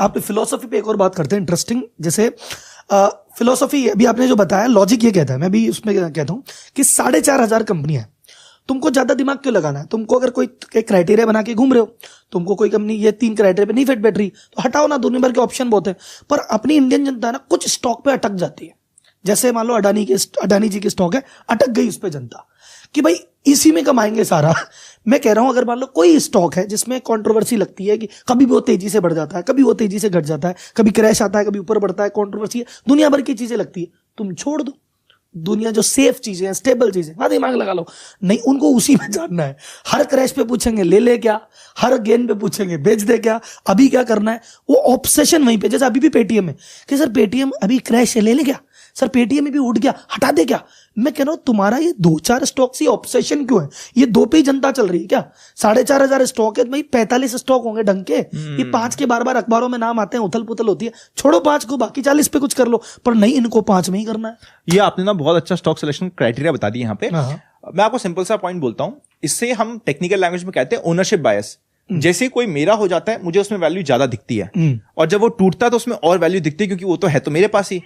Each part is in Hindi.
आप फिलोसफी पे एक और बात करते हैं इंटरेस्टिंग, जैसे फिलोसफी अभी आपने जो बताया, लॉजिक ये कहता है, मैं भी उसमें कहता हूँ कि 4,500 कंपनियां, तुमको ज्यादा दिमाग क्यों लगाना है? तुमको अगर कोई क्राइटेरिया बना के घूम रहे हो, तुमको कोई कंपनी ये 3 क्राइटेरिया पे नहीं फिट बैठ रही, तो हटाओ ना, दुनिया भर के ऑप्शन बहुत है। पर अपनी इंडियन जनता है ना, कुछ स्टॉक पे अटक जाती है। जैसे मान लो अडानी जी की स्टॉक है, अटक गई उस पर जनता कि भाई इसी में कमाएंगे सारा। मैं कह रहा हूं अगर मान लो कोई स्टॉक है जिसमें कंट्रोवर्सी लगती है कि कभी वो तेजी से बढ़ जाता है, कभी वो तेजी से घट जाता है, कभी क्रैश आता है, कभी ऊपर बढ़ता है, कंट्रोवर्सी है, दुनिया भर की चीजें लगती है, तुम छोड़ दो। दुनिया जो सेफ चीजें हैं, स्टेबल चीजें, वहां दिमाग लगा लो। नहीं, उनको उसी में जानना है। हर क्रैश पे पूछेंगे ले ले क्या, हर गेन पे पूछेंगे बेच दे क्या, अभी क्या करना है, वो ऑब्सेशन वहीं पे। जैसे अभी भी पेटीएम है कि सर पेटीएम अभी क्रैश है, ले ले क्या, सर पेटीएम में भी उठ गया, हटा दे क्या। मैं कह रहा हूं तुम्हारा ये 2-4 स्टॉक से ऑब्सेशन क्यों है? ये 2 पे ही जनता चल रही है क्या? 4,500 स्टॉक है भाई, 45 स्टॉक होंगे ढंग के। ये 5 के बार बार अखबारों में नाम आते हैं, उथल पुथल होती है, छोड़ो 5 को, बाकी 40 पे कुछ कर लो, पर नहीं, इनको 5 में ही करना है। ये आपने ना बहुत अच्छा स्टॉक सिलेक्शन क्राइटेरिया बता दिया यहाँ पे। मैं आपको सिंपल सा पॉइंट बोलता हूं, इससे हम टेक्निकल लैंग्वेज में कहते हैं ओनरशिप बायस। जैसे कोई मेरा हो जाता है, मुझे उसमें वैल्यू ज्यादा दिखती है, और जब वो टूटता है तो उसमें और वैल्यू दिखती है, क्योंकि वो तो है तो मेरे पास ही।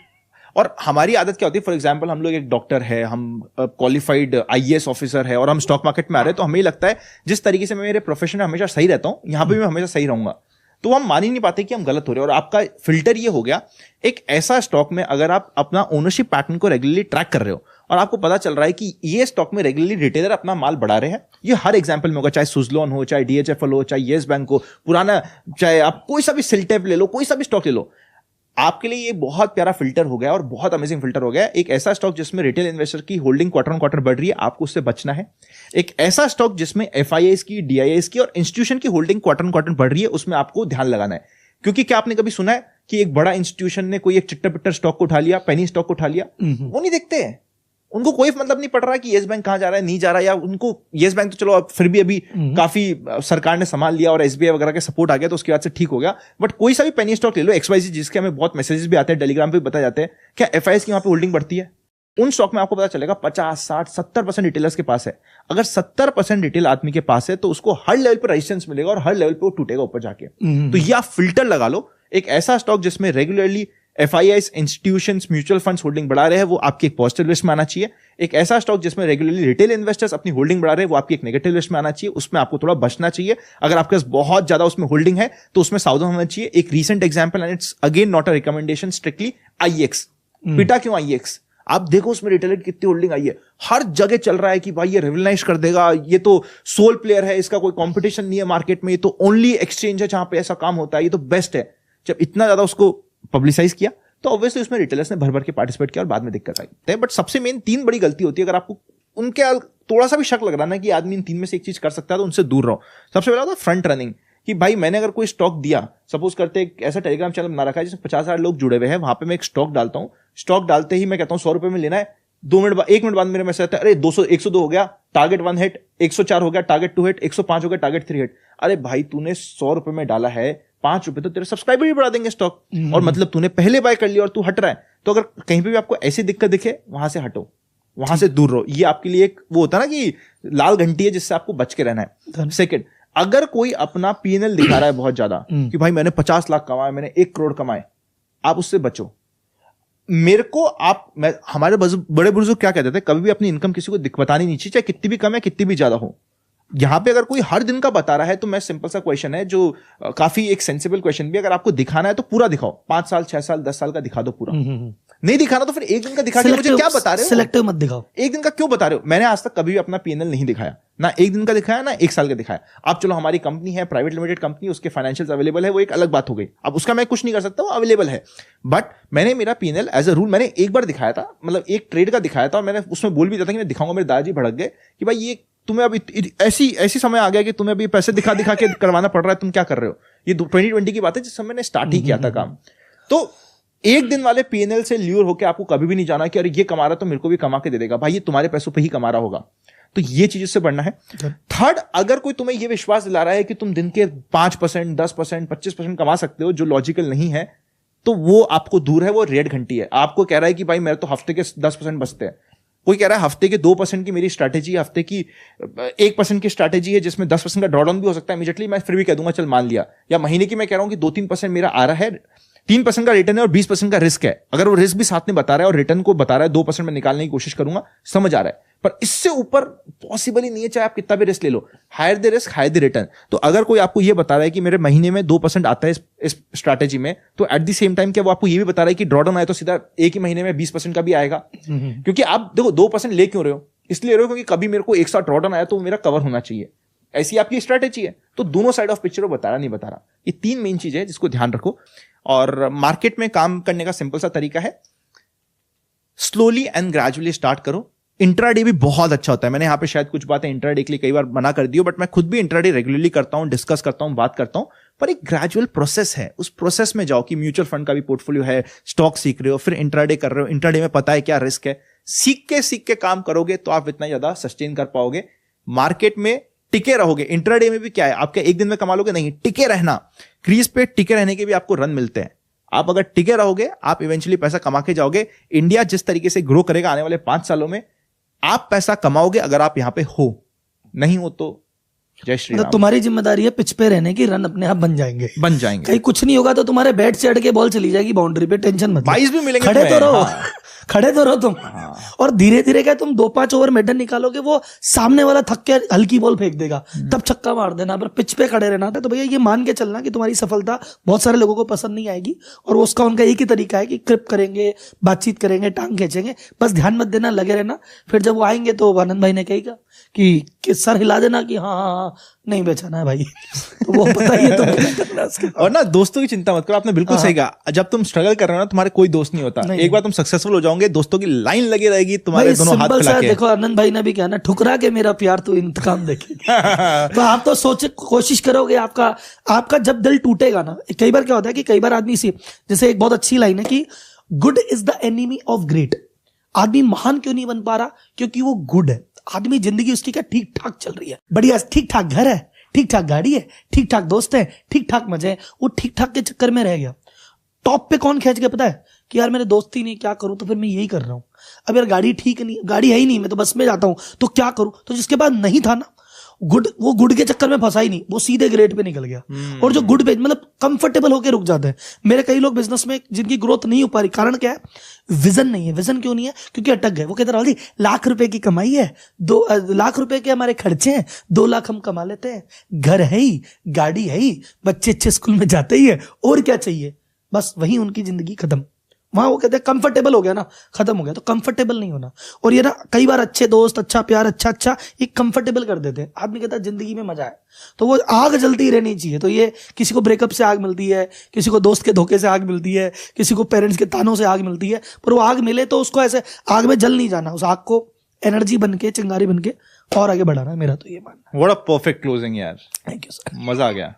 और हमारी आदत क्या होती है, फॉर एग्जांपल हम लोग एक डॉक्टर है, हम क्वालिफाइड आईएएस ऑफिसर है, और हम स्टॉक मार्केट में आ रहे हैं, तो हमें लगता है जिस तरीके से मैं मेरे प्रोफेशन में हमेशा सही रहता हूं, यहां पे भी मैं हमेशा सही रहूंगा। तो हम मान ही नहीं पाते कि हम गलत हो रहे हैं। और आपका फिल्टर ये हो गया, एक ऐसा स्टॉक में अगर आप अपना ओनरशिप पैटर्न को रेगुलरली ट्रैक कर रहे हो और आपको पता चल रहा है कि ये स्टॉक में रेगुलरली रिटेलर अपना माल बढ़ा रहे हैं, ये हर एग्जांपल में होगा, चाहे सुजलॉन हो, चाहे डीएचएफएल हो, चाहे येस बैंक हो, पुराना, चाहे आप कोई सा भी सिल्टेप ले लो, कोई सा भी स्टॉक ले लो, आपके लिए ये बहुत प्यारा फिल्टर हो गया और बहुत अमेजिंग फिल्टर हो गया। एक ऐसा स्टॉक जिसमें रिटेल इन्वेस्टर की होल्डिंग क्वार्टर ऑन क्वार्टर बढ़ रही है, आपको उससे बचना है। एक ऐसा स्टॉक जिसमें एफआईआईस की, डीआईआईस की और इंस्टीट्यूशन की होल्डिंग क्वार्टर ऑन क्वार्टर बढ़ रही है, उसमें आपको ध्यान लगाना है। क्योंकि क्या आपने कभी सुना है कि एक बड़ा इंस्टीट्यूशन ने कोई एक चिट्टा पिट्टर स्टॉक को उठा लिया, पेनी स्टॉक को उठा लिया? वो नहीं देखते हैं, उनको कोई मतलब नहीं पड़ रहा कि येस बैंक कहां जा रहा है, नहीं जा रहा है, या उनको येस बैंक तो चलो अब फिर भी अभी काफी सरकार ने संभाल लिया और एसबीआई वगैरह के सपोर्ट आ गया, तो उसके बाद से ठीक हो गया। बट कोई सा भी पेनी स्टॉक ले लो, एक्सवाईजी, जिसके हमें बहुत मैसेजेस भी आते हैं, टेलीग्राम पे बताए जाते हैं, क्या एफआईआईस की वहां पे होल्डिंग बढ़ती है? उन स्टॉक में आपको पता चलेगा 50, 60, 70% रिटेलर्स के पास है। अगर 70% रिटेल आदमी के पास है तो उसको हर लेवल पर रेजिस्टेंस मिलेगा और हर लेवल पे वो टूटेगा ऊपर जाके। तो ये आप फिल्टर लगा लो, एक ऐसा स्टॉक जिसमें regularly FIIs, institutions, mutual funds holding बढ़ा रहे हैं, वो आपकी एक पॉजिटिव लिस्ट में आना चाहिए। एक ऐसा स्टॉक जिसमें रेगुलरली रिटेल इन्वेस्टर्स अपनी होल्डिंग बढ़ा रहे हैं, वो आपकी एक नेगेटिव लिस्ट में आना चाहिए, उसमें आपको थोड़ा बचना चाहिए। अगर आपके पास बहुत ज्यादा उसमें होल्डिंग है तो उसमें सावधान होना चाहिए। एक recent example, and it's again not a recommendation, strictly IEX. पिटा क्यों आईएक्स? आप देखो उसमें रिटेलर की कितनी होल्डिंग आई है, हर जगह चल रहा है कि भाई ये रिवलाइज कर देगा, ये तो सोल प्लेयर है, इसका कोई कंपटीशन नहीं है मार्केट में, ये तो ओनली एक्सचेंज है जहां पे ऐसा काम होता है, ये तो बेस्ट है। जब इतना ज्यादा उसको पब्लिसाइज किया तो ऑब्वियसली उसमें रिटेलर्स ने भर भर के पार्टिसिपेट किया और बाद में दिक्कत आई। बट सबसे मेन 3 बड़ी गलती होती है, अगर आपको उनके थोड़ा सा भी शक लग रहा है कि आदमी इन 3 में से एक चीज कर सकता है तो उनसे दूर रहो। सबसे पहला होता है फ्रंट रनिंग, कि भाई मैंने अगर कोई स्टॉक दिया, सपोज करते एक ऐसा टेलीग्राम चैनल बना रखा है जिसमें 50,000 लोग जुड़े हुए हैं, वहां पे मैं एक स्टॉक डालता हूं, स्टॉक डालते ही मैं कहता हूं 100 रुपए में लेना है, 1 मिनट बाद मेरे मैसेज आता है, अरे 200, 102 हो गया, टारगेट 1 हिट, 104 हो गया, टारगेट 2 हिट, 105 हो गया, टारगेट 3 हिट। अरे भाई तूने 100 रुपए में डाला है, 5 रुपए तो तेरे सब्सक्राइबर भी बढ़ा देंगे स्टॉक, और मतलब तूने पहले बाय कर लिया और तू हट रहा है। तो अगर कहीं पे भी आपको ऐसी दिक्कत दिखे, वहां से हटो, वहां से दूर रहो। ये आपके लिए एक वो होता है ना कि लाल घंटी है जिससे आपको बच के रहना है। सेकंड, अगर कोई अपना पीएनएल दिखा रहा है बहुत ज्यादा कि भाई मैंने 50 लाख कमाए, मैंने 1 करोड़ कमाए, आप उससे बचो। मेरे को हमारे बड़े बुजुर्ग क्या कहते थे, कभी भी अपनी इनकम किसी को बतानी नहीं चाहिए, चाहे कितनी भी कम है कितनी भी ज्यादा हो। यहां पे अगर कोई हर दिन का बता रहा है तो मैं सिंपल सा क्वेश्चन है जो काफी एक सेंसिबल क्वेश्चन भी, अगर आपको दिखाना है तो पूरा दिखाओ, 5 साल 6 साल 10 साल का दिखा दो पूरा। नहीं दिखाना तो फिर एक दिन का दिखा के मुझे क्या बता रहे हो, सिलेक्टिव मत दिखाओ। एक दिन का क्यों बता रहे हो? मैंने आज तक कभी भी अपना पीएनएल नहीं दिखाया, ना एक दिन का दिखाया ना 1 साल का दिखाया। अब चलो हमारी कंपनी है, प्राइवेट लिमिटेड कंपनी, उसके फाइनेंशियल्स अवेलेबल है, वो एक अलग बात हो गई, अब उसका मैं कुछ नहीं कर सकता, वो अवेलेबल है। बट मैंने मेरा पीएनएल एज अ रूल मैंने एक बार दिखाया था, मतलब एक ट्रेड का दिखाया था, और मैंने उसमें बोल भी दिया था कि मैं दिखाऊंगा। मेरे दादाजी भड़क गए कि भाई ये तुम्हें अभी ऐसी समय आ गया कि तुम्हें अभी पैसे दिखा दिखा के करवाना पड़ रहा है, तुम क्या कर रहे हो? ये 2020 की बात है जिस समय मैंने स्टार्ट ही किया था काम। तो एक दिन वाले पीएनएल से ल्यूर होकर आपको कभी भी नहीं जाना कि अरे ये कमा रहा तो मेरे को भी कमा के दे देगा। भाई ये तुम्हारे पैसों पे ही कमा रहा होगा, तो ये चीज से बढ़ना है। थर्ड, अगर कोई तुम्हें ये विश्वास दिला रहा है कि तुम दिन के 5%, 10%, 25% कमा सकते हो, जो लॉजिकल नहीं है, तो वो आपको दूर है, वो रेड घंटी है। आपको कह रहा है कि भाई मेरे तो हफ्ते के 10% बचते हैं, कोई कह रहा है हफ्ते के 2% की मेरी स्ट्रैटेजी है, हफ्ते की 1% की स्ट्रैटेजी है जिसमें 10% का ड्रॉडाउन भी हो सकता है इमीडिएटली, मैं फिर भी कह दूंगा चल मान लिया। या महीने की मैं कह रहा हूं कि 2-3% मेरा आ रहा है, 3% का रिटर्न है और 20% का रिस्क है, अगर वो रिस्क भी साथ में बता रहा है और रिटर्न को बता रहा है 2% में निकालने की कोशिश करूंगा, समझ आ रहा है। पर इससे ऊपर पॉसिबल ही नहीं है, चाहे आप कितना भी रिस्क ले लो। Higher the risk higher the return. तो अगर कोई आपको ये बता रहा है कि मेरे महीने में 2% आता है इस स्ट्रैटेजी में, तो एट द सेम टाइम क्या वो आपको ये भी बता रहा है कि ड्रॉडाउन आए तो सीधा एक ही महीने में 20% का भी आएगा? क्योंकि आप देखो 2% ले क्यों रहे हो? इसलिए रहे हो क्योंकि कभी मेरे को एक साथ ड्रॉडाउन आया तो मेरा कवर होना चाहिए, ऐसी आपकी स्ट्रैटेजी है। तो दोनों साइड ऑफ पिक्चर बता रहा नहीं बता रहा, ये 3 मेन चीज है जिसको ध्यान रखो। और मार्केट में काम करने का सिंपल सा तरीका है, स्लोली एंड ग्रेजुअली स्टार्ट करो। इंट्राडे भी बहुत अच्छा होता है। मैंने यहाँ पे शायद कुछ बातें इंट्राडे के लिए कई बार मना कर दी हो, बट मैं खुद भी इंट्राडे रेगुलरली करता हूँ, डिस्कस करता हूँ, बात करता हूँ। पर एक ग्रेजुअल प्रोसेस है, उस प्रोसेस में जाओ कि म्यूचुअल फंड का भी पोर्टफोलियो है, स्टॉक सीख रहे हो, फिर इंट्राडे कर रहे हो, इंट्राडे में पता है क्या रिस्क है। सीख के काम करोगे तो आप इतना ज्यादा सस्टेन कर पाओगे, मार्केट में टिके रहोगे। इंट्राडे में भी क्या है, आपके एक दिन में कमा लोगे नहीं, टिके रहना, क्रीज पे टिके रहने के भी आपको रन मिलते हैं। आप अगर टिके रहोगे आप इवेंचुअली पैसा कमा के जाओगे। इंडिया जिस तरीके से ग्रो करेगा आने वाले 5 सालों में, आप पैसा कमाओगे अगर आप यहां पे हो, नहीं हो तो जय श्री राम। तुम्हारी जिम्मेदारी है पिच पे रहने की, रन अपने आप बन जाएंगे। कहीं कुछ नहीं होगा तो तुम्हारे बैट से अड़ के बॉल चली जाएगी बाउंड्री पे, टेंशन मत। 22 भी मिलेंगे, खड़े तो रहो। खड़े तो रहो तुम। और धीरे धीरे क्या तुम 2-5 ओवर मेडन निकालोगे, वो सामने वाला थक के हल्की बॉल फेंक देगा, तब छक्का मार देना, पर पिच पे खड़े रहना था। तो भैया ये मान के चलना कि तुम्हारी सफलता बहुत सारे लोगों को पसंद नहीं आएगी, और उसका उनका एक ही तरीका है कि क्रिप करेंगे, बातचीत करेंगे, टांग खींचेंगे, बस ध्यान मत देना, लगे रहना। फिर जब वो आएंगे तो आनंद भाई ने कहेगा कि सर हिला देना कि हाँ नहीं बेचाना है भाई। तो वो पता ही है तो। और ना दोस्तों की चिंता मत करो, आपने बिल्कुल सही कहा। जब तुम स्ट्रगल कर रहे हो ना, तुम्हारे कोई दोस्त नहीं होता। एक बार तुम सक्सेसफुल हो जाओगे, दोस्तों की लाइन लगी रहेगी तुम्हारे दोनों हाथ फैला के। देखो आनंद भाई ने भी क्या ना, ठुकरा के मेरा प्यार तो इंतकाम देखेगा। तो आप तो सोचे कोशिश करोगे, आपका जब दिल टूटेगा ना, कई बार क्या होता है कि कई बार आदमी से, जैसे एक बहुत अच्छी लाइन है कि good is the enemy of great. आदमी महान क्यों नहीं बन पा रहा? क्योंकि वो गुड है। आदमी जिंदगी उसकी क्या ठीक ठाक चल रही है, बढ़िया, ठीक ठाक घर है, ठीक ठाक गाड़ी है, ठीक ठाक दोस्त है, ठीक ठाक मजे है। वो ठीक ठाक के चक्कर में रह गया। टॉप पे कौन खींच के पता है कि यार मेरे दोस्त ही नहीं, क्या करूं, तो फिर मैं यही कर रहा हूं। अब यार गाड़ी ठीक नहीं, गाड़ी है ही नहीं, मैं तो बस में जाता हूं, तो क्या करूं? तो जिसके पास नहीं था ना, वो गुड के चक्कर में फंसा ही नहीं, वो सीधे ग्रेड पे निकल गया। और जो गुड पे मतलब कंफर्टेबल होकर रुक जाते हैं। मेरे कई लोग बिजनेस में जिनकी ग्रोथ नहीं हो पा रही, कारण क्या है? विजन नहीं है। विजन क्यों नहीं है? क्योंकि अटक गए। वो कहते राहुल जी लाख रुपए की कमाई है, 2 लाख रुपए के हमारे खर्चे हैं, 2 लाख हम कमा लेते हैं, घर है ही, गाड़ी है ही, बच्चे अच्छे स्कूल में जाते ही है, और क्या चाहिए? बस वही उनकी जिंदगी खत्म। वहां वो कहते हैं कंफर्टेबल हो गया ना, खत्म हो गया। तो कंफर्टेबल नहीं होना। और ये ना कई बार अच्छे दोस्त, अच्छा प्यार, अच्छा ये कंफर्टेबल कर देते हैं। आदमी कहता है जिंदगी में मजा है, तो वो आग जलती रहनी चाहिए। तो ये किसी को ब्रेकअप से आग मिलती है, किसी को दोस्त के धोखे से आग मिलती है, किसी को पेरेंट्स के तानों से आग मिलती है, पर वो आग मिले तो उसको ऐसे आग में जल नहीं जाना, उस आग को एनर्जी बन के, चिंगारी बन के और आगे बढ़ाना है। मेरा तो ये मानना है। व्हाट अ परफेक्ट क्लोजिंग यार, थैंक यू सर, मजा आ गया।